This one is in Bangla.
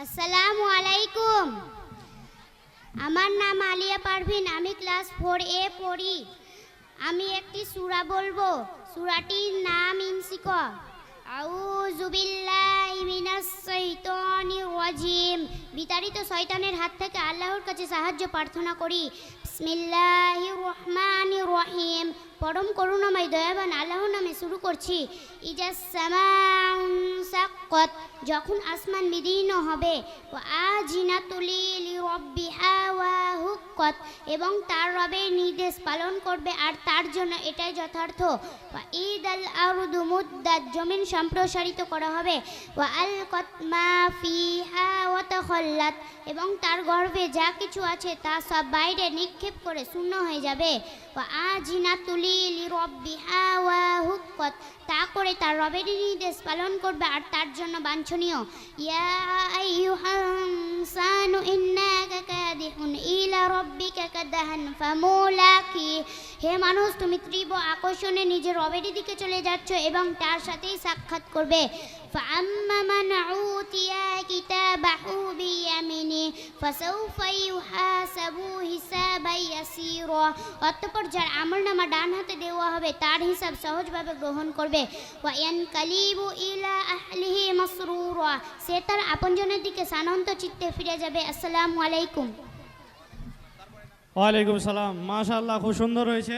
আসসালামু আলাইকুম। আমার নাম আলিয়া পারভিন, আমি ক্লাস 4A পড়ি। আমি একটি সূরা বলবো। সূরাটির নাম ইনশিকক। আউযু বিল্লাহি মিনাশ শাইতানির রাজিম। বিতাড়িত শয়তানের হাত থেকে আল্লাহর কাছে সাহায্য প্রার্থনা করি। বিসমিল্লাহির রহমানির রহিম। পরম করুণাময় দয়াবান আল্লাহর নামে শুরু করছি। ইজাস সামাউ সাক্কাত, যখন আসমান বিদীর্ণ হবে। ওয়া আজিনাতুল লিরাব্বিহা ওয়া হুক্কাত, এবং তার রবের নির্দেশ পালন করবে আর তার জন্য এটাই যথার্থ। ওয়া ইদাল আরদু মুদ্দাত, জমিন সম্প্রসারিত করা হবে। ওয়া আলকাত মা ফিহা ওয়া তাখাল্লাত, এবং তার গর্ভে যা কিছু আছে তা সব বাইরে নিক্ষেপ করে শূন্য হয়ে যাবে। ওয়া আজিনাতুল লিরাব্বিহা ওয়া হুক্কাত, তা করে তার রবের নির্দেশ পালন করবে আর তার জন্য বাঞ্ছনীয়। ইয়া আইয়ুহান ইনসানু ইন্নাকা কাদিহুন ইলা রাব্বিকা কাদহান ফামুলাকি, হে মানুষ, তুমি তীব্র আকর্ষণে নিজের রবের দিকে চলে যাচ্ছ এবং তার সাথেই সাক্ষাৎ করবে। ফাআম্মা মান উতিয়া কিতাবাহু বিয়ামিনি ফাসাউফা ইউহাসাবু হিসাবান ইয়াসীরা, অতঃপর যার আমলনামা ডান হাতে দেওয়া হবে তার হিসাব সহজভাবে গ্রহণ করবে। ওয়া ইয়ানকালিবু ইলা আহলিহি মাসরুরা, সে তার আপনজনের দিকে সানন্দ চিত্তে ফিরে যাবে। আসসালামু আলাইকুম। ওয়ালাইকুম সালাম। মাশাআল্লাহ, খুব সুন্দর হয়েছে।